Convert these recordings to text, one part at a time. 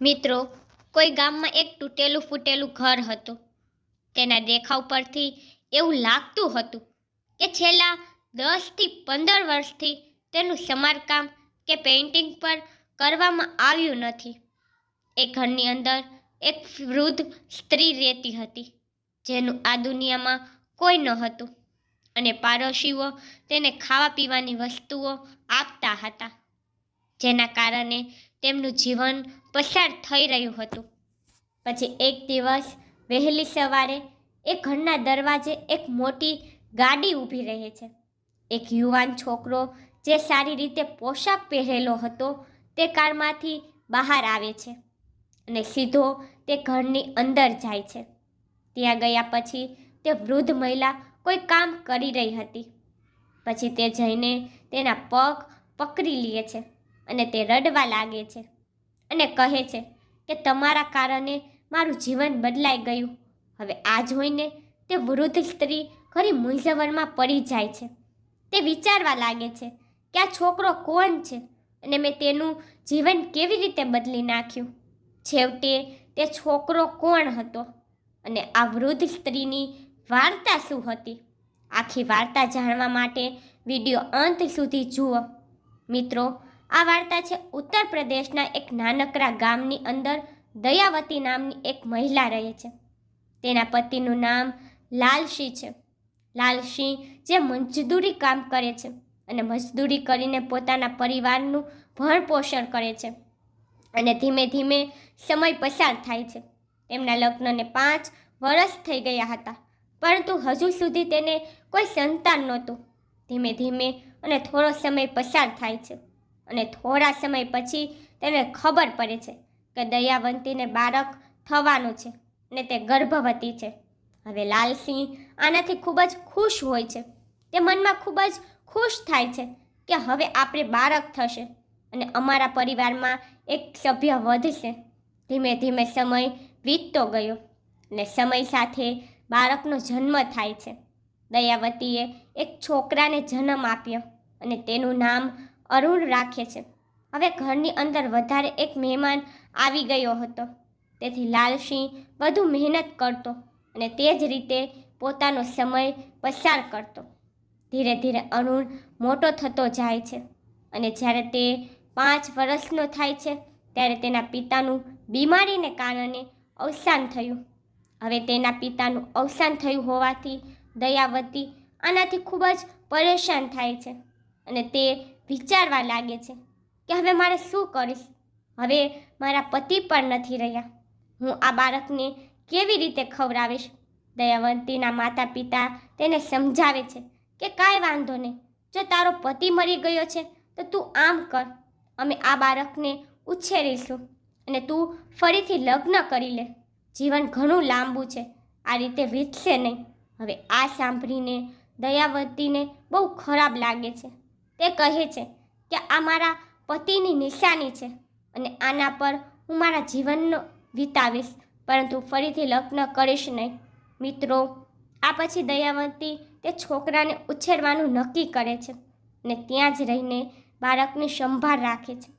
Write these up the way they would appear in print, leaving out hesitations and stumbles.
મિત્રો, કોઈ ગામમાં એક તૂટેલું ફૂટેલું ઘર હતું. તેના દેખાવ પરથી એવું લાગતું હતું કે છેલ્લા 10થી 15 વર્ષથી તેનું સમારકામ કે પેઇન્ટિંગ પર કરવામાં આવ્યું નથી. એ ઘરની અંદર એક વૃદ્ધ સ્ત્રી રહેતી હતી, જેનું આ દુનિયામાં કોઈ ન હતું, અને પાડોશીઓ તેને ખાવા પીવાની વસ્તુઓ આપતા હતા, જેના કારણે તેમનું જીવન પસાર થઈ રહ્યું હતું. પછી એક દિવસ વહેલી સવારે એ ઘરના દરવાજે એક મોટી ગાડી ઊભી રહે છે. એક યુવાન છોકરો જે સારી રીતે પોશાક પહેરેલો હતો તે કારમાંથી બહાર આવે છે અને સીધો તે ઘરની અંદર જાય છે. ત્યાં ગયા પછી તે વૃદ્ધ મહિલા કોઈ કામ કરી રહી હતી. પછી તે જઈને તેના પગ પકડી લે છે અને તે રડવા લાગે છે અને કહે છે કે તમારા કારણે મારું જીવન બદલાઈ ગયું. હવે આ જોઈને તે વૃદ્ધ સ્ત્રી ઘણી મૂંઝવણમાં પડી જાય છે. તે વિચારવા લાગે છે કે આ છોકરો કોણ છે અને મેં તેનું જીવન કેવી રીતે બદલી નાખ્યું. છેવટે તે છોકરો કોણ હતો અને આ વૃદ્ધ સ્ત્રીની વાર્તા શું હતી? આખી વાર્તા જાણવા માટે વિડીયો અંત સુધી જુઓ. મિત્રો, આ વાર્તા છે ઉત્તર પ્રદેશના એક નાનકડા ગામની અંદર દયાવતી નામની એક મહિલા રહે છે. તેના પતિનું નામ લાલસિંહ છે. લાલસિંહ જે મજદૂરી કામ કરે છે અને મજદૂરી કરીને પોતાના પરિવારનું ભરણ પોષણ કરે છે, અને ધીમે ધીમે સમય પસાર થાય છે. તેમના લગ્નને 5 વર્ષ થઈ ગયા હતા, પરંતુ હજુ સુધી તેને કોઈ સંતાન નહોતું. ધીમે ધીમે અને થોડો સમય પસાર થાય છે, અને થોડા સમય પછી તેને ખબર પડે છે કે દયાવંતીને બાળક થવાનું છે અને તે ગર્ભવતી છે. હવે લાલસિંહ આનાથી ખૂબ જ ખુશ હોય છે. તે મનમાં ખૂબ જ ખુશ થાય છે કે હવે આપણે બાળક થશે અને અમારા પરિવારમાં એક સભ્ય વધશે. ધીમે ધીમે સમય વીતતો ગયો અને સમય સાથે બાળકનો જન્મ થાય છે. દયાવતીએ એક છોકરાને જન્મ આપ્યો અને તેનું નામ અરુણ રાખે છે. હવે ઘરની અંદર વધારે એક મહેમાન આવી ગયો હતો, તેથી લાલસિંહ વધુ મહેનત કરતો અને તે જ રીતે પોતાનો સમય પસાર કરતો. ધીરે ધીરે અરુણ મોટો થતો જાય છે, અને જ્યારે તે 5 વર્ષનો થાય છે ત્યારે તેના પિતાનું બીમારીને કારણે અવસાન થયું. હવે તેના પિતાનું અવસાન થયું હોવાથી દયાવતી આનાથી ખૂબ જ પરેશાન થાય છે, અને તે વિચારવા લાગે છે કે હવે મારે શું કરીશ? હવે મારા પતિ પણ નથી રહ્યા, હું આ બાળકને કેવી રીતે ખવડાવીશ? દયાવંતીના માતા પિતા તેને સમજાવે છે કે કાંઈ વાંધો નહીં, જો તારો પતિ મરી ગયો છે તો તું આમ કર, અમે આ બાળકને ઉછેરીશું અને તું ફરીથી લગ્ન કરી લે. જીવન ઘણું લાંબુ છે, આ રીતે વીતશે નહીં. હવે આ સાંભળીને દયાવતીને બહુ ખરાબ લાગે છે. તે કહે છે કે આ મારા પતિની નિશાની છે અને આના પર હું મારા જીવનનો વિતાવીશ, પરંતુ ફરીથી લગ્ન કરીશ નહીં. મિત્રો, આ પછી દયાવતી તે છોકરાને ઉછેરવાનું નક્કી કરે છે અને ત્યાં જ રહીને બાળકની સંભાળ રાખે છે,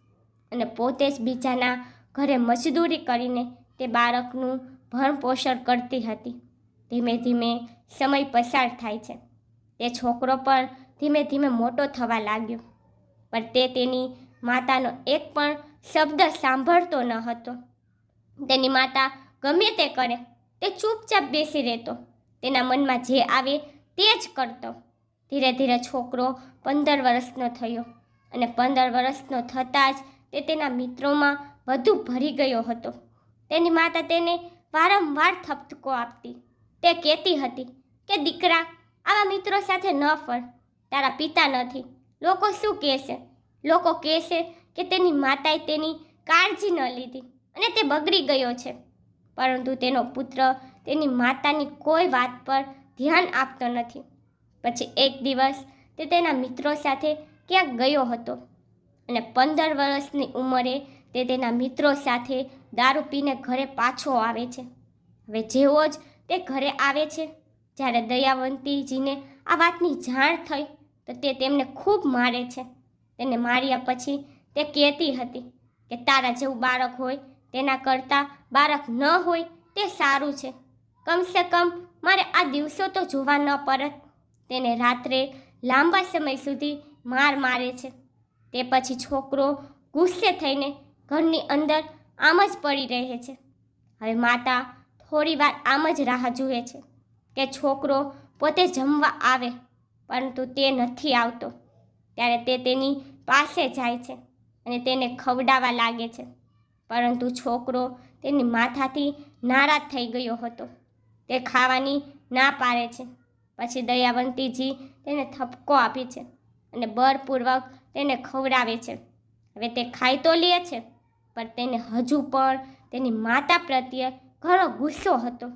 અને પોતે જ બીજાના ઘરે મજદૂરી કરીને તે બાળકનું ભરણ પોષણ કરતી હતી. ધીમે ધીમે સમય પસાર થાય છે. તે છોકરો પણ ધીમે ધીમે મોટો થવા લાગ્યો, પણ તે તેની માતાનો એક પણ શબ્દ સાંભળતો ન હતો. તેની માતા ગમે તે કરે તે ચૂપચાપ બેસી રહેતો, તેના મનમાં જે આવે તે જ કરતો. ધીરે ધીરે છોકરો 15 વર્ષનો થયો, અને 15 વર્ષનો થતાં જ તે તેના મિત્રોમાં વધુ ભરી ગયો હતો. તેની માતા તેને વારંવાર ઠપકો આપતી. તે કહેતી હતી કે દીકરા, આવા મિત્રો સાથે ન ફર, તારા પિતા નથી, લોકો શું કહેશે? લોકો કહેશે કે તેની માતાએ તેની કાળજી ન લીધી અને તે બગડી ગયો છે. પરંતુ તેનો પુત્ર તેની માતાની કોઈ વાત પર ધ્યાન આપતો નથી. પછી એક દિવસ તે તેના મિત્રો સાથે ક્યાંક ગયો હતો, અને 15 વર્ષની ઉંમરે તે તેના મિત્રો સાથે દારૂ પીને ઘરે પાછો આવે છે. હવે જેવો જ તે ઘરે આવે છે, જ્યારે દયાવંતીજીને આ વાતની જાણ થઈ તો તે તેમને ખૂબ મારે છે. તેને માર્યા પછી તે કહેતી હતી કે તારા જેવું બાળક હોય તેના કરતાં બાળક ન હોય તે સારું છે. કમસે કમ મારે આ દિવસો તો જોવા ન પડત. તેને રાત્રે લાંબા સમય સુધી માર મારે છે. તે પછી છોકરો ગુસ્સે થઈને ઘરની અંદર આમ જ પડી રહે છે. હવે માતા થોડી વાર આમ જ રાહ જુએ છે કે છોકરો પોતે જમવા આવે, પરંતુ તે નથી આવતો. ત્યારે તે તેની પાસે જાય છે અને તેને ખવડાવવા લાગે છે, પરંતુ છોકરો તેની માથાથી નારાજ થઈ ગયો હતો. તે ખાવાની ના પાડે છે. પછી દયાવંતીજી તેને ઠપકો આપે છે અને બળપૂર્વક તેને ખવડાવે છે. હવે તે ખાઈ તો લે છે, પણ તેને હજુ પણ તેની માતા પ્રત્યે ઘણો ગુસ્સો હતો,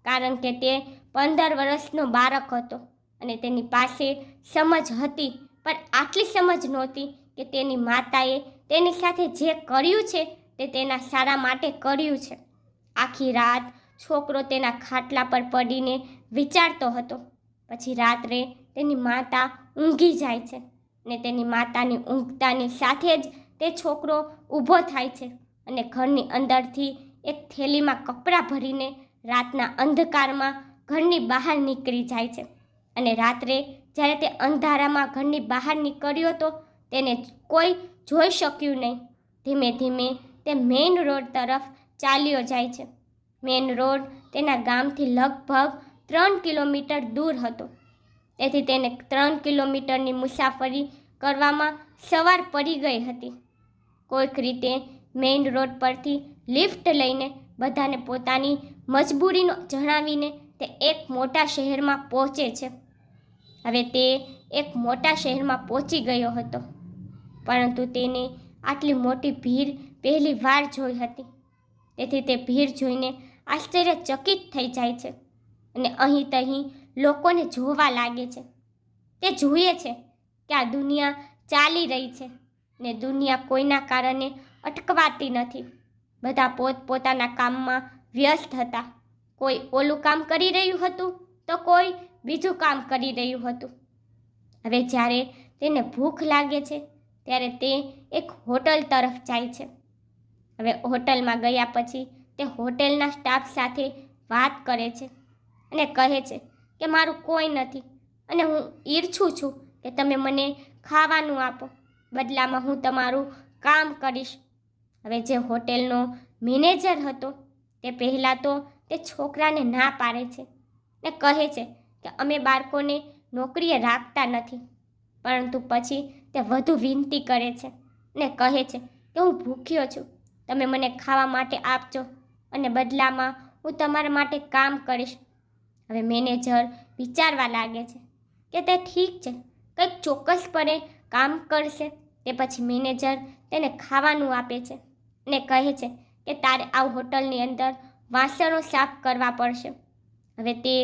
કારણ કે તે 15 વર્ષનો બાળક હતો અને તેની પાસે સમજ હતી, પણ આટલી સમજ નહોતી કે તેની માતાએ તેની સાથે જે કર્યું છે તે તેના સારા માટે કર્યું છે. આખી રાત છોકરો તેના ખાટલા પર પડીને વિચારતો હતો. પછી રાત્રે તેની માતા ઊંઘી જાય છે અને તેની માતાની ઊંઘતાની સાથે જ તે છોકરો ઊભો થાય છે અને ઘરની અંદરથી એક થેલીમાં કપડાં ભરીને રાતના અંધકારમાં ઘરની બહાર નીકળી જાય છે. અને રાત્રે જ્યારે તે અંધારામાં ઘરની બહાર નીકળ્યો તો તેને કોઈ જોઈ શક્યું નહીં. ધીમે ધીમે તે મેઇન રોડ તરફ ચાલ્યો જાય છે. મેઇન રોડ તેના ગામથી લગભગ 3 કિલોમીટર દૂર હતો. તેથી તેને 3 કિલોમીટરની મુસાફરી કરવામાં સવાર પડી ગઈ હતી. કોઈક રીતે મેઇન રોડ પરથી લિફ્ટ લઈને બધાને પોતાની મજબૂરીનો જણાવીને તે એક મોટા શહેરમાં પહોંચે છે. હવે તે એક મોટા શહેરમાં પહોંચી ગયો હતો, પરંતુ તેને આટલી મોટી ભીડ પહેલી વાર જોઈ હતી. તેથી તે ભીડ જોઈને આશ્ચર્યચકિત થઈ જાય છે અને અહીં તહીં લોકોને જોવા લાગે છે. તે જુએ છે કે આ દુનિયા ચાલી રહી છે ને દુનિયા કોઈના કારણે અટકવાતી નથી. બધા પોતપોતાના કામમાં વ્યસ્ત હતા. કોઈ ઓલું કામ કરી રહ્યું હતું તો કોઈ બીજું કામ કરી રહ્યું હતું. હવે જ્યારે તેને ભૂખ લાગે છે ત્યારે તે એક હોટલ તરફ જાય છે. હવે હોટલમાં ગયા પછી તે હોટેલના સ્ટાફ સાથે વાત કરે છે અને કહે છે કે મારું કોઈ નથી અને હું ઈચ્છું છું કે તમે મને ખાવાનું આપો, બદલામાં હું તમારું કામ કરીશ. હવે જે હોટેલનો મેનેજર હતો તે પહેલાં તો તે છોકરાને ના પાડે છે ને કહે છે કે અમે બાળકોને નોકરીએ રાખતા નથી, પરંતુ પછી તે વધુ વિનંતી કરે છે ને કહે છે કે હું ભૂખ્યો છું, તમે મને ખાવા માટે આપજો અને બદલામાં હું તમારા માટે કામ કરીશ. હવે મેનેજર વિચારવા લાગે છે કે તે ઠીક છે, કંઈક ચોક્કસપણે કામ કરશે. તે પછી મેનેજર તેને ખાવાનું આપે છે અને કહે છે કે તારે આ હોટલની અંદર વાસણો સાફ કરવા પડશે. હવે તે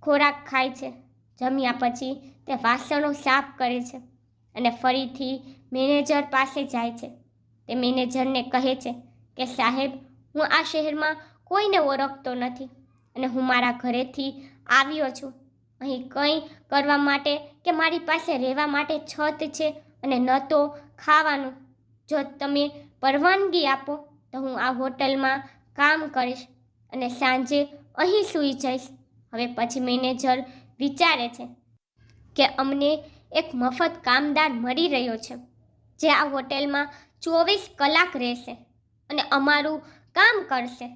ખોરાક ખાય છે. જમ્યા પછી તે વાસણો સાફ કરે છે અને ફરીથી મેનેજર પાસે જાય છે. તે મેનેજરને કહે છે કે સાહેબ, હું આ શહેરમાં કોઈને ઓળખતો નથી અને હું મારા ઘરેથી આવ્યો છું. અહીં કંઈ કરવા માટે કે મારી પાસે રહેવા માટે છત છે અને ન તો ખાવાનું. જો તમે પરવાનગી આપો તો હું આ હોટલમાં કામ કરીશ અને સાંજે અહીં સૂઈ જઈશ. હવે પછી મેનેજર વિચારે છે કે અમને એક મફત કામદાર મળી રહ્યો છે જે આ હોટેલમાં 24 કલાક રહેશે અને અમારું કામ કરશે.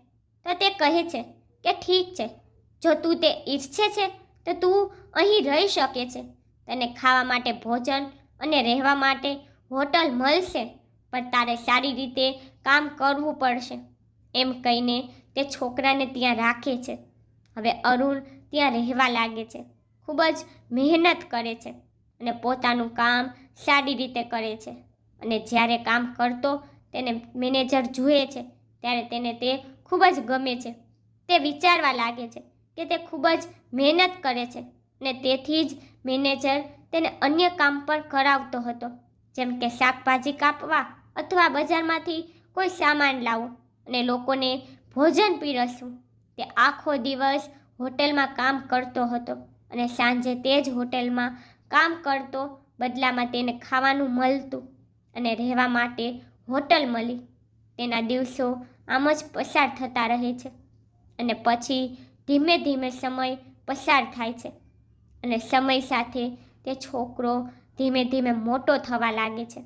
તો તે કહે છે કે ઠીક છે, જો તું તે ઈચ્છે છે તો તું અહીં રહી શકે છે. તને ખાવા માટે ભોજન અને રહેવા માટે હોટલ મળશે, પણ તારે સારી રીતે કામ કરવું પડશે. એમ કહીને તે છોકરાને ત્યાં રાખે છે. હવે અરુણ ત્યાં રહેવા લાગે છે. ખૂબ જ મહેનત કરે છે અને પોતાનું કામ સારી રીતે કરે છે. અને જ્યારે કામ કરતો તેને મેનેજર જુએ છે ત્યારે તેને તે ખૂબ જ ગમે છે. તે વિચારવા લાગે છે કે તે ખૂબ જ મહેનત કરે છે અને તેથી જ મેનેજર તેને અન્ય કામ પણ કરાવતો હતો, જેમ કે શાકભાજી કાપવા અથવા બજારમાંથી કોઈ સામાન લાવવો અને લોકોને ભોજન પીરસવું. તે આખો દિવસ હોટેલમાં કામ કરતો હતો અને સાંજે તે જ હોટેલમાં કામ કરતો, બદલામાં તેને ખાવાનું મળતું અને રહેવા માટે હોટલ મળી. તેના દિવસો આમ જ પસાર થતા રહે છે અને પછી ધીમે ધીમે સમય પસાર થાય છે અને સમય સાથે તે છોકરો ધીમે ધીમે મોટો થવા લાગે છે.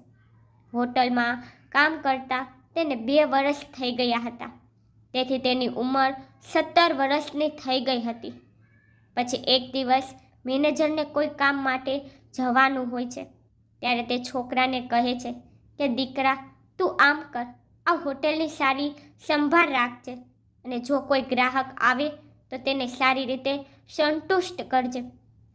હોટલમાં કામ કરતા તેને 2 વર્ષ થઈ ગયા હતા, તેથી તેની ઉંમર 17 વર્ષની થઈ ગઈ હતી. પછી એક દિવસ મેનેજરને કોઈ કામ માટે જવાનું હોય છે, ત્યારે તે છોકરાને કહે છે કે દીકરા, તું આમ કર, આ હોટેલની સારી સંભાળ રાખજે અને જો કોઈ ગ્રાહક આવે તો તેને સારી રીતે સંતુષ્ટ કરજે.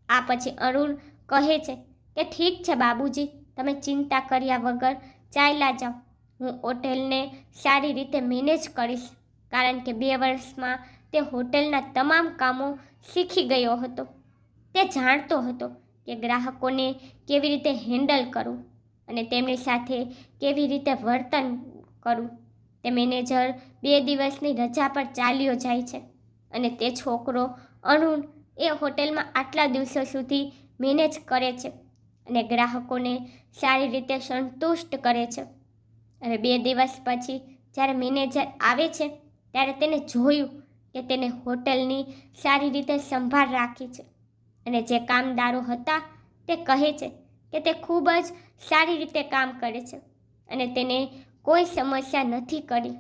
આ પછી અરુણ કહે છે કે ઠીક છે બાબુજી, તમે ચિંતા કર્યા વગર ચાલ્યા જાઓ. હું હોટેલને સારી રીતે મેનેજ કરીશ, કારણ કે 2 વર્ષમાં તે હોટેલના તમામ કામો શીખી ગયો હતો. તે જાણતો હતો કે ગ્રાહકોને કેવી રીતે હેન્ડલ કરવું અને તેમની સાથે કેવી રીતે વર્તન કરવું. તે મેનેજર 2 દિવસની રજા પર ચાલ્યો જાય છે અને તે છોકરો અરુણ એ હોટેલમાં આટલા દિવસો સુધી મેનેજ કરે છે અને ગ્રાહકોને સારી રીતે સંતુષ્ટ કરે છે. હવે 2 દિવસ પછી જ્યારે મેનેજર આવે છે ત્યારે તેને જોયું કે તેને હોટેલની સારી રીતે સંભાળ રાખી છે અને જે કામદારો હતા તે કહે છે કે તે ખૂબ જ સારી રીતે કામ કરે છે અને તેને કોઈ સમસ્યા નથી કરી.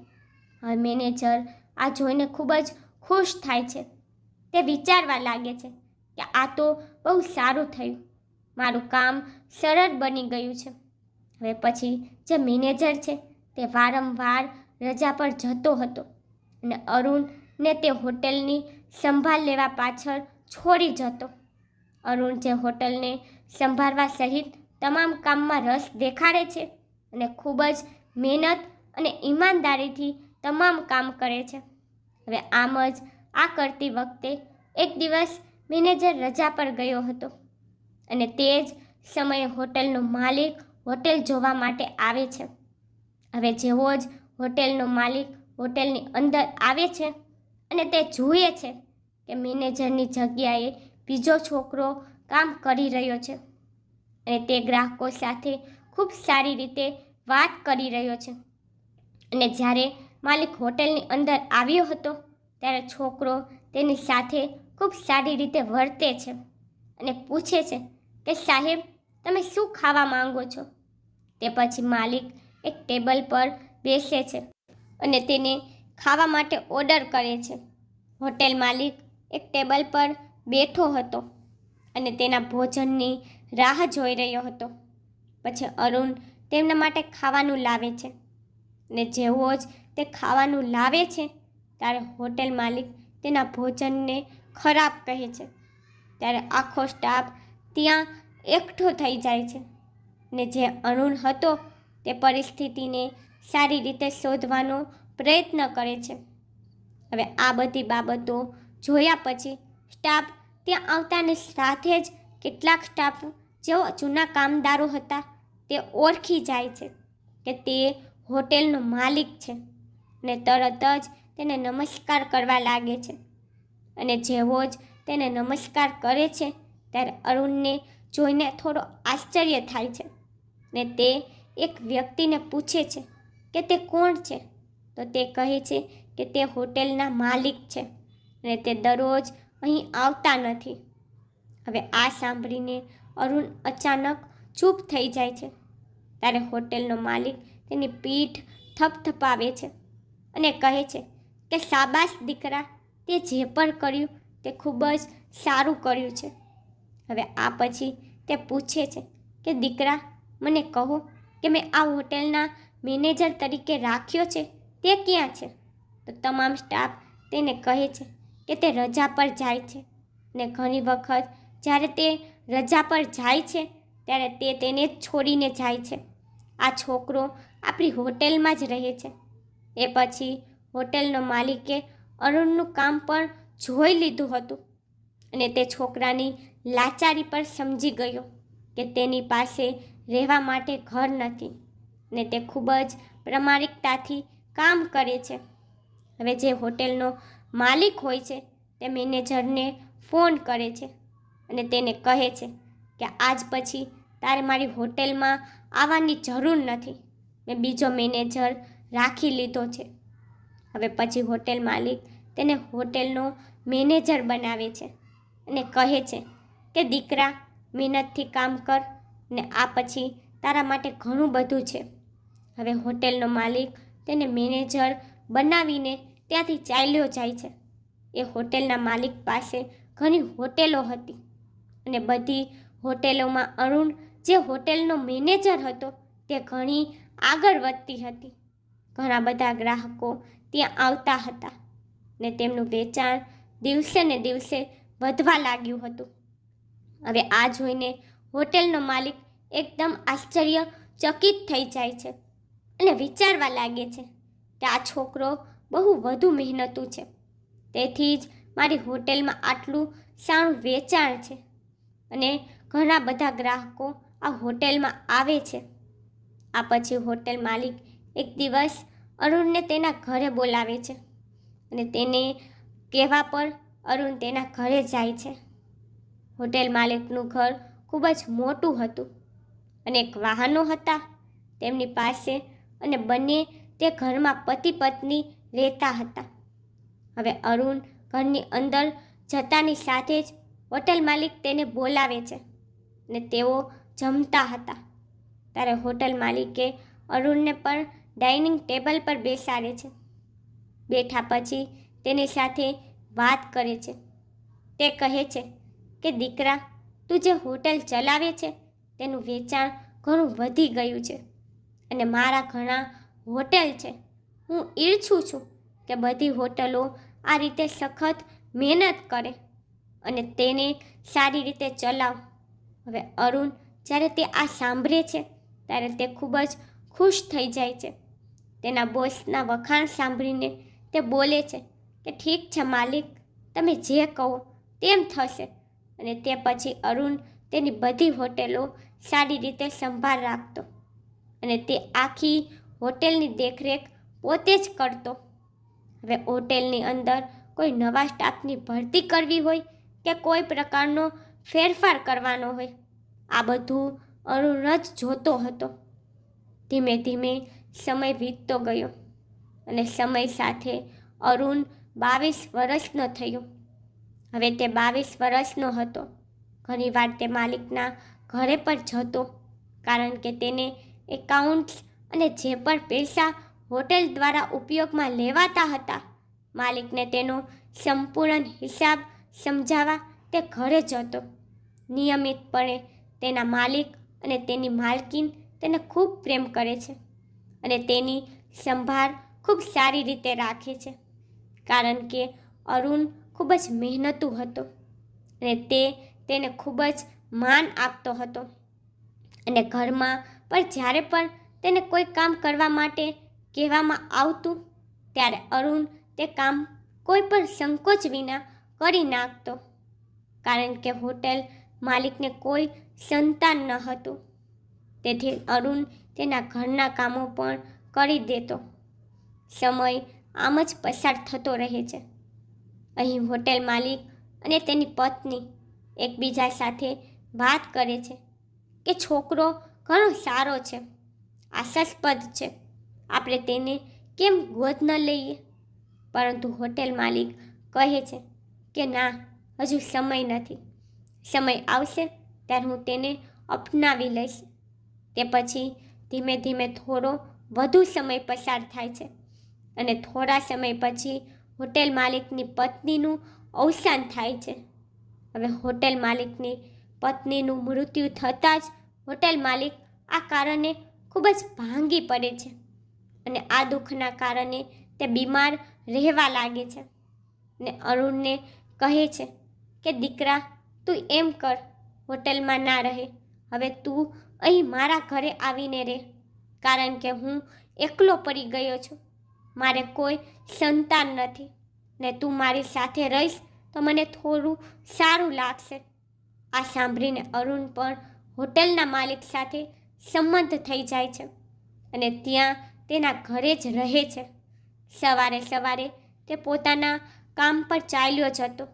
હવે મેનેજર આ જોઈને ખૂબ જ ખુશ થાય છે. તે વિચારવા લાગે છે કે આ તો બહુ સારું થયું, મારું કામ સરળ બની ગયું છે. હવે પછી જે મેનેજર છે તે વારંવાર રજા પર જતો હતો અને અરુણને તે હોટેલની સંભાળ લેવા પાછળ છોડી જતો. અરુણ જે હોટલને સંભાળવા સહિત તમામ કામમાં રસ દેખાડે છે અને ખૂબ જ મહેનત અને ઈમાનદારીથી તમામ કામ કરે છે. હવે આમ જ આ કરતી વખતે એક દિવસ મેનેજર રજા પર ગયો હતો અને તે જ સમયે હોટલનો માલિક હોટેલ જોવા માટે આવે છે. હવે જેવો જ હોટેલનો માલિક હોટેલની અંદર આવે છે અને તે જુએ છે કે મેનેજરની જગ્યાએ બીજો છોકરો કામ કરી રહ્યો છે અને તે ગ્રાહકો સાથે ખૂબ સારી રીતે વાત કરી રહ્યો છે. અને જ્યારે માલિક હોટેલની અંદર આવ્યો હતો ત્યારે છોકરો તેની સાથે ખૂબ સારી રીતે વર્તે છે અને પૂછે છે કે સાહેબ, તમે શું ખાવા માંગો છો? તે પછી માલિક એક ટેબલ પર બેસે છે અને તેને ખાવા માટે ઓર્ડર કરે છે. હોટેલ માલિક એક ટેબલ પર બેઠો હતો અને તેના ભોજનની રાહ જોઈ રહ્યો હતો. પછી અરુણ તેમના માટે ખાવાનું લાવે છે અને જેવો જ તે ખાવાનું લાવે છે ત્યારે હોટેલ માલિક તેના ભોજનને ખરાબ કહે છે. ત્યારે આખો સ્ટાફ ત્યાં એકઠો થઈ જાય છે ને જે અરુણ હતો તે પરિસ્થિતિને સારી રીતે શોધવાનો પ્રયત્ન કરે છે. હવે આ બધી બાબતો જોયા પછી સ્ટાફ ત્યાં આવતાની સાથે જ કેટલાક સ્ટાફ જેઓ જૂના કામદારો હતા તે ઓળખી જાય છે કે તે હોટેલનો માલિક છે અને તરત જ તેને નમસ્કાર કરવા લાગે છે. અને જેવો જ તેને નમસ્કાર કરે છે ત્યારે અરુણને જોઈને થોડો આશ્ચર્ય થાય છે ને તે એક વ્યક્તિને પૂછે છે કે તે કોણ છે? તો તે કહે છે કે તે હોટેલના માલિક છે અને તે દરરોજ અહીં આવતા નથી. હવે આ સાંભળીને અરુણ અચાનક ચૂપ થઈ જાય છે. ત્યારે હોટેલનો માલિક તેની પીઠ થપથપાવે છે અને કહે છે કે શાબાશ દીકરા, તે જે પણ કર્યું તે ખૂબ જ સારું કર્યું છે. હવે આ પછી તે પૂછે છે કે દીકરા, મને કહો કે મેં આ હોટેલના મેનેજર તરીકે રાખ્યો છે તે ક્યાં છે? તો તમામ સ્ટાફ તેને કહે છે કે તે રજા પર જાય છે ને ઘણી વખત જ્યારે તે રજા પર જાય છે ત્યારે તે તેને છોડીને જાય છે. આ છોકરો આપણી હોટેલમાં જ રહે છે. એ પછી હોટેલનો માલિકે અરુણનું કામ પણ જોઈ લીધું હતું અને તે છોકરાની લાચારી પર સમજી ગયો કે તેની પાસે રહેવા માટે ઘર નથી ને તે ખૂબ જ પ્રામાણિકતાથી કામ કરે છે. હવે જે હોટેલનો માલિક હોય છે તે મેનેજરને ફોન કરે છે અને તેને કહે છે કે આજ પછી તારે મારી હોટેલમાં આવવાની જરૂર નથી. ને બીજો મેનેજર રાખી લીધો છે. હવે પછી હોટેલ માલિક તેને હોટેલનો મેનેજર બનાવે છે અને કહે છે કે દીકરા, મહેનતથી કામ કર ને આ પછી તારા માટે ઘણું બધું છે. હવે હોટેલનો માલિક તેને મેનેજર બનાવીને ત્યાંથી ચાલ્યો જાય છે. એ હોટેલના માલિક પાસે ઘણી હોટેલો હતી અને બધી હોટેલોમાં અરુણ જે હોટેલનો મેનેજર હતો તે ઘણી આગળ વધતી હતી. ઘણા બધા ગ્રાહકો ત્યાં આવતા હતા ને તેમનું વેચાણ દિવસે ને દિવસે વધવા લાગ્યું હતું. હવે આ જોઈને હોટેલનો માલિક એકદમ આશ્ચર્યચકિત થઈ જાય છે અને વિચારવા લાગે છે કે આ છોકરો બહુ વધુ મહેનતુ છે, તેથી જ મારી હોટેલમાં આટલું સારું વેચાણ છે અને ઘણા બધા ગ્રાહકો આ હોટેલમાં આવે છે. આ પછી હોટેલ માલિક એક દિવસ અરુણને તેના ઘરે બોલાવે છે અને તેને કહેવા પર અરુણ તેના ઘરે જાય છે. હોટેલ માલિકનું ઘર ખૂબ જ મોટું હતું, અનેક વાહનો હતા તેમની પાસે અને બંને તે ઘરમાં પતિ પત્ની રહેતા હતા. હવે અરુણ ઘરની અંદર જતાની સાથે જ હોટેલ માલિક તેને બોલાવે છે અને તેઓ જમતા હતા. ત્યારે હોટેલ માલિકે અરુણને પણ ડાઇનિંગ ટેબલ પર બેસાડે છે. બેઠા પછી તેની સાથે વાત કરે છે. તે કહે છે કે દીકરા, તું જે હોટેલ ચલાવે છે તેનું વેચાણ ઘણું વધી ગયું છે અને મારા ઘણા હોટેલ છે. હું ઈચ્છું છું કે બધી હોટલો આ રીતે સખત મહેનત કરે અને તેને સારી રીતે ચલાવ. હવે અરુણ જ્યારે તે આ સાંભળે છે ત્યારે તે ખૂબ જ ખુશ થઈ જાય છે. તેના બોસના વખાણ સાંભળીને તે બોલે છે કે ઠીક છે માલિક, તમે જે કહો તેમ થશે. અને તે પછી અરુણ તેની બધી હોટેલો સારી રીતે સંભાળ રાખતો અને તે આખી હોટેલની દેખરેખ પોતે જ કરતો. હવે હોટેલની અંદર કોઈ નવા સ્ટાફની ભરતી કરવી હોય કે કોઈ પ્રકારનો ફેરફાર કરવાનો હોય, આ બધું અરુણ જ જોતો હતો. ધીમે ધીમે સમય વીતતો ગયો અને સમય સાથે અરુણ 22 વર્ષનો થયો. હવે તે 22 વર્ષનો હતો. ઘણીવાર તે માલિકના ઘરે પર જતો, કારણ કે તેને એકાઉન્ટ્સ અને જે પણ પૈસા હોટેલ દ્વારા ઉપયોગમાં લેવાતા હતા, માલિકને તેનો સંપૂર્ણ હિસાબ સમજાવવા તે ઘરે જતો. નિયમિતપણે તેના માલિક અને તેની માલકીન તેને ખૂબ પ્રેમ કરે છે અને તેની સંભાળ ખૂબ સારી રીતે રાખે છે, કારણ કે અરુણ ખૂબ જ મહેનતુ હતો અને તેને ખૂબ જ માન આપતો હતો. અને ઘરમાં પણ જ્યારે પણ તેને કોઈ કામ કરવા માટે કહેવામાં આવતું ત્યારે અરુણ તે કામ કોઈ પણ સંકોચ વિના કરી નાખતો, કારણ કે હોટેલ માલિકને કોઈ સંતાન ન હતું. તેથી અરુણ તેના ઘરના કામો પણ કરી દેતો. સમય આમ જ પસાર થતો રહે છે. અહીં હોટેલ માલિક અને તેની પત્ની એકબીજા સાથે વાત કરે છે કે છોકરો ઘણો સારો છે, આશાસ્પદ છે, આપણે તેને કેમ ગોદ ન લઈએ. પરંતુ હોટેલ માલિક કહે છે કે ના, હજુ સમય નથી. સમય આવશે ત્યારે હું તેને અપનાવી લઈશ. તે પછી ધીમે ધીમે થોડો વધુ સમય પસાર થાય છે અને થોડા સમય પછી હોટેલ માલિકની પત્નીનું અવસાન થાય છે. હવે હોટેલ માલિકની પત્નીનું મૃત્યુ થતાં જ હોટેલ માલિક આ કારણે ખૂબ જ ભાંગી પડે છે અને આ દુઃખના કારણે તે બીમાર રહેવા લાગે છે અને અરુણને કહે છે કે દીકરા, તું એમ કર, હોટેલમાં ના રહે, હવે તું અહીં મારા ઘરે આવીને રહે, કારણ કે હું એકલો પડી ગયો છું, મારે કોઈ સંતાન નથી ને તું મારી સાથે રહીશ તો મને થોડું સારું લાગશે. આ સાંભળીને અરુણ પણ હોટેલના માલિક સાથે સંમત થઈ જાય છે અને ત્યાં તેના ઘરે જ રહે છે. સવારે સવારે તે પોતાના કામ પર ચાલ્યો જતો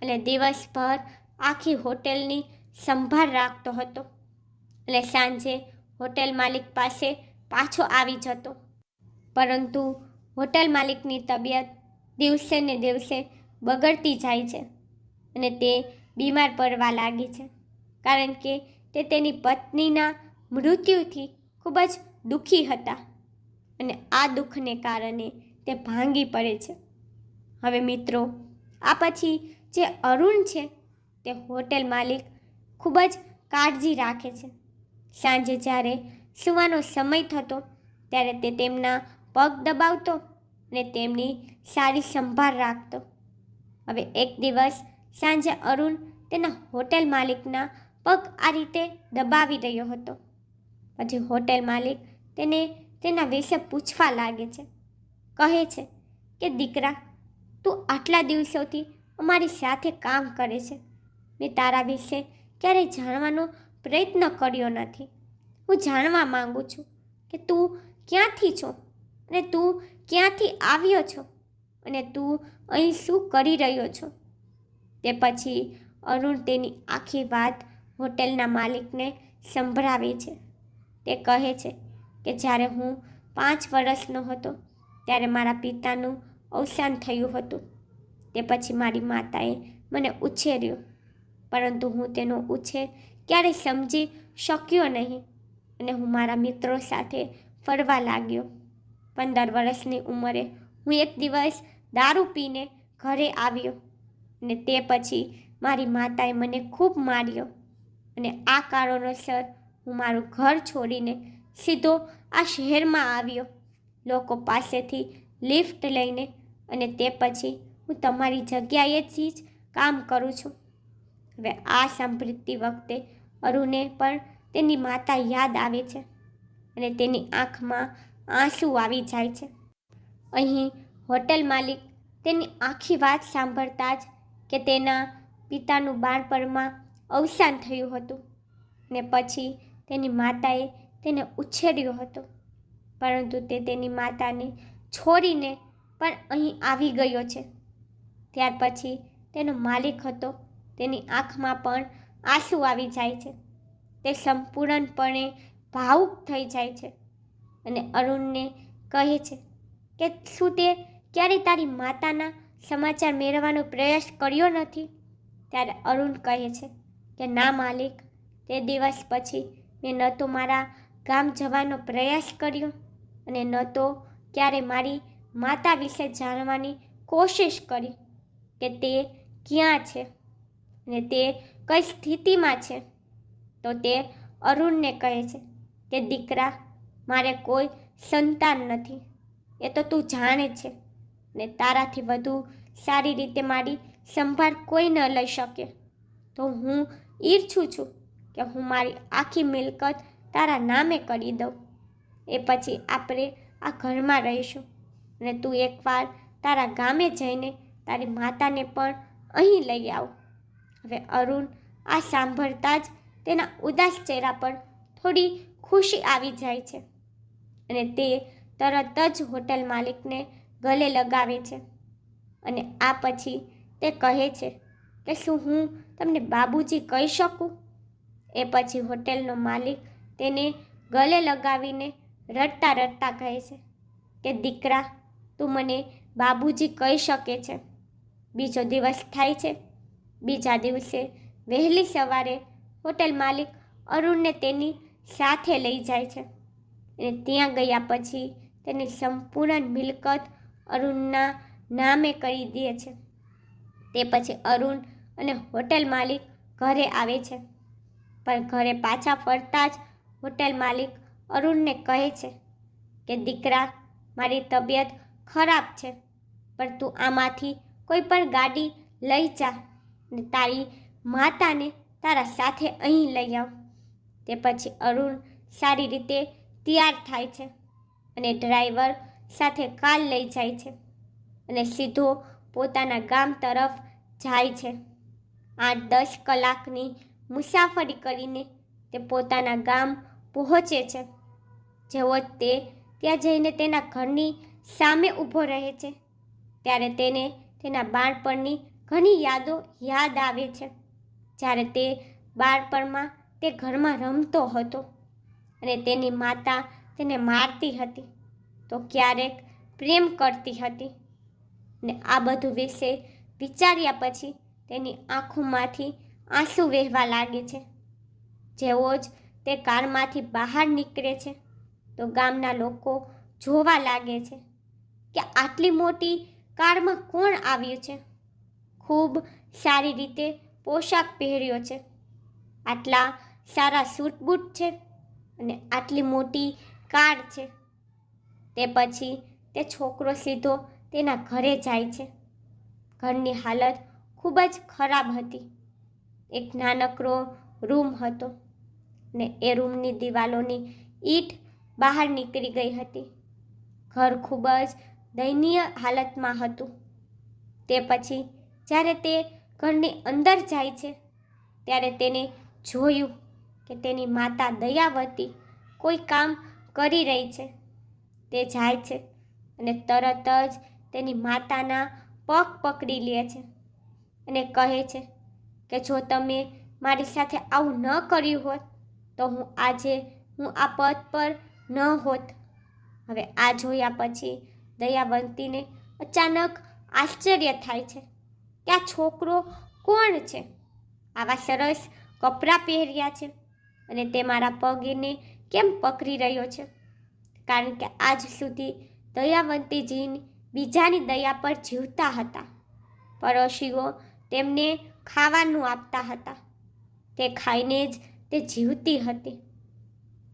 અને દિવસભર આખી હોટેલની સંભાળ રાખતો હતો અને સાંજે હોટેલ માલિક પાસે પાછો આવી જતો. પરંતુ હોટલ માલિકની તબિયત દિવસે ને દિવસે બગડતી જાય છે અને તે બીમાર પડવા લાગી છે, કારણ કે તે તેની પત્નીના મૃત્યુથી ખૂબ જ દુઃખી હતા અને આ દુઃખને કારણે તે ભાંગી પડે છે. હવે મિત્રો, આ પછી જે અરુણ છે તે હોટેલ માલિક ખૂબ જ કાળજી રાખે છે. સાંજે જ્યારે સૂવાનો સમય થતો ત્યારે તે તેમના પગ દબાવતો અને તેમની સારી સંભાળ રાખતો. હવે એક દિવસ સાંજે અરુણ તેના હોટેલ માલિકના પગ આ રીતે દબાવી રહ્યો હતો. પછી હોટેલ માલિક તેને તેના વિશે પૂછવા લાગે છે. કહે છે કે દીકરા, તું આટલા દિવસોથી અમારી સાથે કામ કરે છે. મેં તારા વિશે ક્યારેય જાણવાનો પ્રયત્ન કર્યો નથી. હું જાણવા માંગુ છું કે તું ક્યાંથી છો અને તું ક્યાંથી આવ્યો છો અને તું અહીં શું કરી રહ્યો છો. તે પછી અરુણ તેની આખી વાત હોટેલના માલિકને સંભળાવે છે. તે કહે છે કે જ્યારે હું 5 વર્ષનો હતો ત્યારે મારા પિતાનું અવસાન થયું હતું. તે પછી મારી માતાએ મને ઉછેર્યો, પરંતુ હું તેનો ઉછેર ક્યારેય સમજી શક્યો નહીં અને હું મારા મિત્રો સાથે ફરવા લાગ્યો. 15 વર્ષની ઉંમરે હું એક દિવસ દારૂ પીને ઘરે આવ્યો અને તે પછી મારી માતાએ મને ખૂબ માર્યો અને આ કારણોસર હું મારું ઘર છોડીને સીધો આ શહેરમાં આવ્યો, લોકો પાસેથી લિફ્ટ લઈને, અને તે પછી હું તમારી જગ્યાએથી જ કામ કરું છું. હવે આ સાંભળતી વખતે અરુણે પણ તેની માતા યાદ આવે છે અને તેની આંખમાં આંસુ આવી જાય છે. અહીં હોટેલ માલિક તેની આખી વાત સાંભળતા જ કે તેના પિતાનું બાળપણમાં અવસાન થયું હતું ને પછી તેની માતાએ તેને ઉછેર્યો હતો, પરંતુ તે તેની માતાને છોડીને પણ અહીં આવી ગયો છે. ત્યાર પછી તેનો માલિક હતો તેની આંખમાં પણ આંસુ આવી જાય છે. તે સંપૂર્ણપણે ભાવુક થઈ જાય છે અને અરુણને કહે છે કે શું તે ક્યારેય તારી માતાના સમાચાર મેળવવાનો પ્રયાસ કર્યો નથી. ત્યારે અરુણ કહે છે કે ના માલિક, તે દિવસ પછી મેં ન તો મારા ગામ જવાનો પ્રયાસ કર્યો અને ન તો ક્યારે મારી માતા વિશે જાણવાની કોશિશ કરી કે તે ક્યાં છે અને તે કઈ સ્થિતિમાં છે. તો તે અરુણને કહે છે કે દીકરા, મારે કોઈ સંતાન નથી, એ તો તું જાણે છે, ને તારાથી વધુ સારી રીતે મારી સંભાળ કોઈ ન લઈ શકે. તો હું ઈચ્છું છું કે હું મારી આખી મિલકત તારા નામે કરી દઉં. એ પછી આપણે આ ઘરમાં રહીશું અને તું એકવાર તારા ગામે જઈને તારી માતાને પણ અહીં લઈ આવ. હવે અરુણ આ સાંભળતા જ તેના ઉદાસ ચહેરા પર થોડી ખુશી આવી જાય છે અને તે તરત જ હોટેલ માલિકને ગલે લગાવે છે અને આ પછી તે કહે છે કે શું હું તમને બાબુજી કહી શકું. એ પછી હોટેલનો માલિક તેને ગલે લગાવીને રડતા રડતા કહે છે કે દીકરા, તું મને બાબુજી કહી શકે છે. બીજો દિવસ થાય છે. બીજા દિવસે વહેલી સવારે હોટેલ માલિક અરુણને તેની સાથે લઈ જાય છે અને ત્યાં ગયા પછી તેની સંપૂર્ણ મિલકત અરુણના નામે કરી દે છે. તે પછી અરુણ અને હોટેલ માલિક ઘરે આવે છે, પણ ઘરે પાછા ફરતા જ હોટેલ માલિક અરુણને કહે છે કે દીકરા, મારી તબિયત ખરાબ છે, પણ તું આમાંથી કોઈ પણ ગાડી લઈ જા અને તારી માતાને તારા સાથે અહીં લઈ આવ. તે પછી અરુણ સારી રીતે તૈયાર થાય છે અને ડ્રાઈવર સાથે કાર લઈ જાય છે અને સીધો પોતાના ગામ તરફ જાય છે. 8-10 કલાકની મુસાફરી કરીને તે પોતાના ગામ પહોંચે છે. જેવો તે ત્યાં જઈને તેના ઘરની સામે ઊભો રહે છે ત્યારે તેને તેના બાળપણની ઘણી યાદો યાદ આવે છે. જ્યારે તે બાળપણમાં તે ઘરમાં રમતો હતો અને તેની માતા તેને મારતી હતી તો ક્યારેક પ્રેમ કરતી હતી. ને આ બધું વિશે વિચાર્યા પછી તેની આંખોમાંથી આંસુ વહેવા લાગે છે. જેવો જ તે કારમાંથી બહાર નીકળે છે તો ગામના લોકો જોવા લાગે છે કે આટલી મોટી કારમાં કોણ આવ્યું છે. ખૂબ સારી રીતે પોશાક પહેર્યો છે, આટલા સારા સૂટ બૂટ છે અને આટલી મોટી કાર છે. તે પછી તે છોકરો સીધો તેના ઘરે જાય છે. ઘરની હાલત ખૂબ જ ખરાબ હતી. એક નાનકડો રૂમ હતો ને એ રૂમની દિવાલોની ઈંટ બહાર નીકળી ગઈ હતી. ઘર ખૂબ જ દયનીય હાલતમાં હતું. તે પછી જ્યારે તે ઘરની અંદર જાય છે ત્યારે તેને જોયું કે તેની માતા દયાવતી કોઈ કામ કરી રહી છે. તે જાય છે અને તરત જ તેની માતાના પગ પકડી લે છે અને કહે છે કે જો તમે મારી સાથે આવું ન કર્યું હોત તો હું આ પદ પર ન હોત. હવે આ જોયા પછી દયાવંતીને અચાનક આશ્ચર્ય થાય છે કે આ છોકરો કોણ છે, આવા સરસ કપડાં પહેર્યા છે અને તે મારા પગને કેમ પકડી રહ્યો છે. કારણ કે આજ સુધી દયાવંતીજી બીજાની દયા પર જીવતા હતા. પડોશીઓ તેમને ખાવાનું આપતા હતા, તે ખાઈને જ તે જીવતી હતી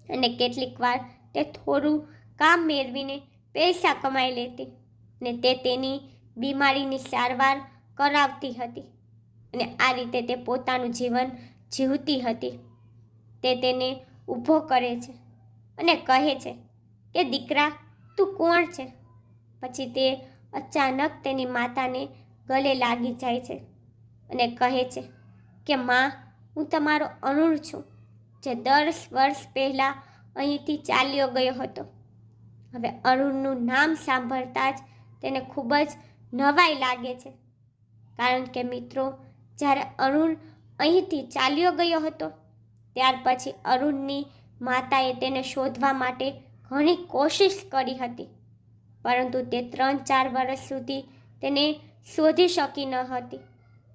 અને કેટલીક વાર તે થોડું કામ મેળવીને પૈસા કમાઈ લેતી ને તે તેની બીમારીની સારવાર કરાવતી હતી અને આ રીતે તે પોતાનું જીવન જીવતી હતી. તે તેને ઊભો કરે છે અને કહે છે કે દીકરા, તું કોણ છે? પછી તે અચાનક તેની માતાને ગલે લાગી જાય છે અને કહે છે કે માં, હું તમારો અરુણ છું, જે 10 વર્ષ પહેલાં અહીંથી ચાલ્યો ગયો હતો. હવે અરુણનું નામ સાંભળતા જ તેને ખૂબ જ નવાઈ લાગે છે. કારણ કે મિત્રો, જ્યારે અરુણ અહીંથી ચાલ્યો ગયો હતો ત્યાર પછી અરુણની માતાએ તેને શોધવા માટે ઘણી કોશિશ કરી હતી, પરંતુ તે 3-4 વર્ષ સુધી તેને શોધી શકી ન હતી.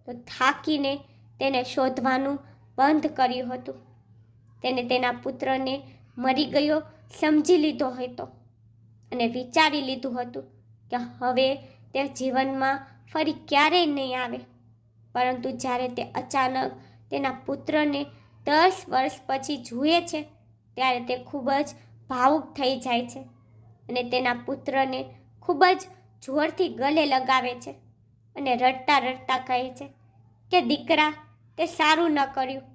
તો થાકીને તેને શોધવાનું બંધ કર્યું હતું. તેને તેના પુત્રને મરી ગયો સમજી લીધો હતો અને વિચારી લીધું હતું કે હવે તે જીવનમાં ફરી ક્યારેય નહીં આવે. પરંતુ જ્યારે તે અચાનક તેના પુત્રને 10 વર્ષ પછી જુએ છે ત્યારે તે ખૂબ જ ભાવુક થઈ જાય છે અને તેના પુત્રને ખૂબ જ જોરથી ગલે લગાવે છે અને રડતા રડતા કહે છે કે દીકરા, તે સારું ન કર્યું.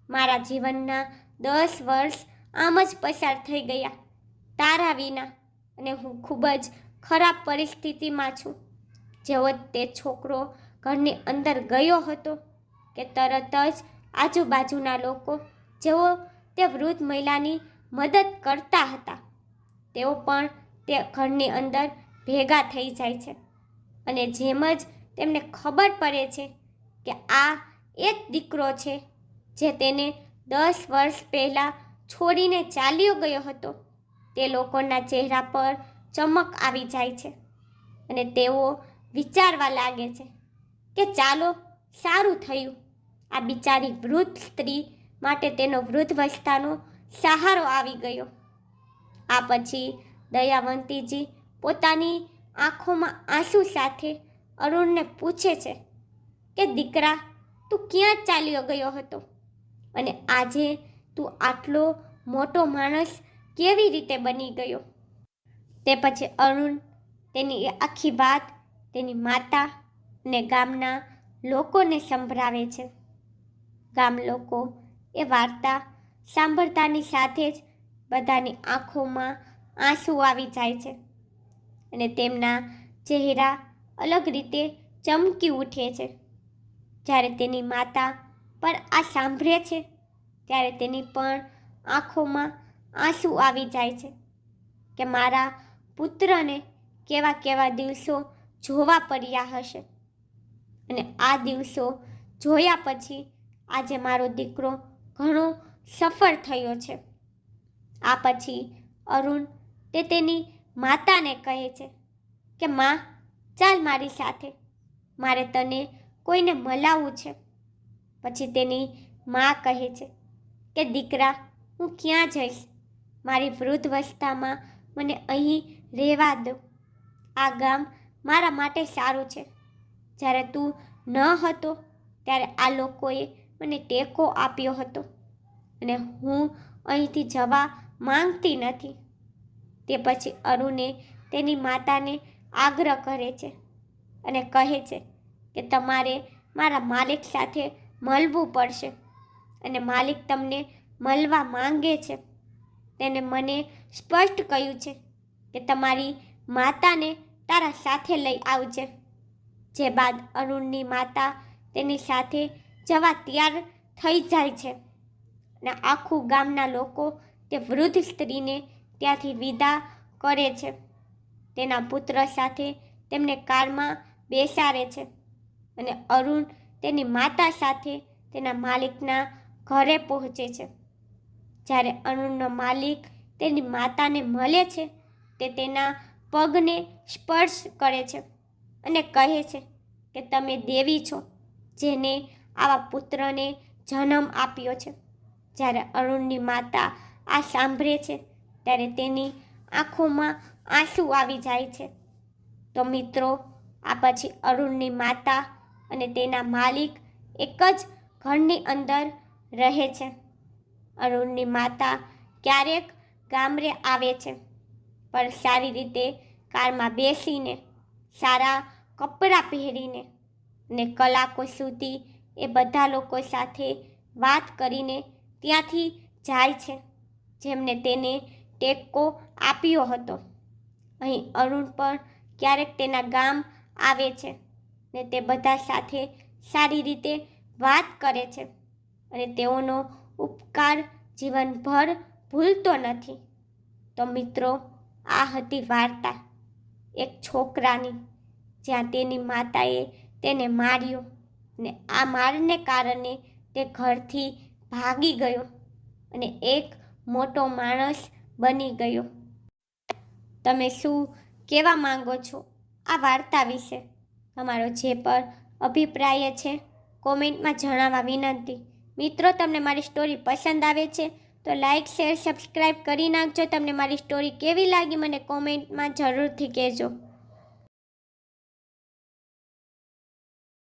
મારા જીવનના 10 વર્ષ આમ જ પસાર થઈ ગયા તારા વિના અને હું ખૂબ જ ખરાબ પરિસ્થિતિમાં છું. જેવો તે છોકરો ઘરની અંદર ગયો હતો કે તરત જ આજુબાજુના લોકો, જેઓ તે વૃદ્ધ મહિલાની મદદ કરતા હતા, તેઓ પણ તે ઘરની અંદર ભેગા થઈ જાય છે અને જેમ જ તેમને ખબર પડે છે કે આ એ જ દીકરો છે જે તેને 10 વર્ષ પહેલાં છોડીને ચાલ્યો ગયો હતો, તે લોકોના ચહેરા પર ચમક આવી જાય છે અને તેઓ વિચારવા લાગે છે કે ચાલો, સારું થયું, આ બિચારી વૃદ્ધ સ્ત્રી માટે તેનો વૃદ્ધાવસ્થાનો સહારો આવી ગયો. આ પછી દયાવંતીજી પોતાની આંખોમાં આંસુ સાથે અરુણને પૂછે છે કે દીકરા, તું ક્યાં ચાલ્યો ગયો હતો અને આજે તું આટલો મોટો માણસ કેવી રીતે બની ગયો? તે પછી અરુણ તેની એ આખી વાત તેની માતા અને ગામના લોકોને સંભળાવે છે. ગામ લોકો એ વાર્તા સાંભળતાની સાથે જ બધાની આંખોમાં આંસુ આવી જાય છે અને તેમના ચહેરા અલગ રીતે ચમકી ઉઠે છે. જ્યારે તેની માતા પણ આ સાંભળે છે ત્યારે તેની પણ આંખોમાં આંસુ આવી જાય છે કે મારા પુત્રને કેવા કેવા દિવસો જોવા પડ્યા હશે અને આ દિવસો જોયા પછી આજે મારો દીકરો ઘણો સફળ થયો છે. આ પછી અરુણ તેની માતાને કહે છે કે માં, ચાલ મારી સાથે, મારે તને કોઈને મળાવવું છે. પછી તેની માં કહે છે કે દીકરા, હું ક્યાં જઈશ? મારી વૃદ્ધાવસ્થામાં મને અહીં રહેવા દો. આ ગામ મારા માટે સારું છે. જ્યારે તું ન હતો ત્યારે આ લોકોએ મને ટેકો આપ્યો હતો અને હું અહીંથી જવા માંગતી નથી. તે પછી અરુણે તેની માતાને આગ્રહ કરે છે અને કહે છે કે તમારે મારા માલિક સાથે મળવું પડશે અને માલિક તમને મળવા માંગે છે. તેને મને સ્પષ્ટ કહ્યું છે કે તમારી માતાને તારા સાથે લઈ આવજે. જે બાદ અરુણની માતા તેની સાથે જવા તૈયાર થઈ જાય છે અને આખું ગામના લોકો તે વૃદ્ધ સ્ત્રીને ત્યાંથી વિદા કરે છે. તેના પુત્ર સાથે તેમને કારમાં બેસાડે છે અને અરુણ તેની માતા સાથે તેના માલિકના ઘરે પહોંચે છે. જ્યારે અરુણનો માલિક તેની માતાને મળે છે તે તેના પગને સ્પર્શ કરે છે અને કહે છે કે તમે દેવી છો જેને આવા પુત્રને જન્મ આપ્યો છે. જ્યારે અરુણની માતા આ સાંભળે છે ત્યારે તેની આંખોમાં આંસુ આવી જાય છે. તો મિત્રો, આ પછી અરુણની માતા અને તેના માલિક એક જ ઘરની અંદર રહે છે. અરુણની માતા ક્યારેક ગામડે આવે છે, પણ સારી રીતે કારમાં બેસીને, સારા કપડાં પહેરીને અને કલાકો સુધી એ બધા લોકો સાથે વાત કરીને ત્યાંથી જાય છે જેમને તેને ટેકો આપ્યો હતો. અહીં અરુણ પણ ક્યારેક તેના ગામ આવે છે ને તે બધા સાથે સારી રીતે વાત કરે છે અને તેઓનો ઉપકાર જીવનભર ભૂલતો નથી. તો મિત્રો, આ હતી વાર્તા એક છોકરાની, જ્યાં તેની માતાએ તેને માર્યો અને આ મારને કારણે તે ઘરથી ભાગી ગયો અને એક મોટો માણસ બની ગયો. તમે શું કહેવા માંગો છો આ વાર્તા વિશે? તમારો જે પણ અભિપ્રાય છે કોમેન્ટમાં જણાવવા વિનંતી. મિત્રો, તમને મારી સ્ટોરી પસંદ આવે છે તો લાઇક, શેર, સબસ્ક્રાઈબ કરી નાખજો. તમને મારી સ્ટોરી કેવી લાગી મને કોમેન્ટમાં જરૂરથી કહેજો.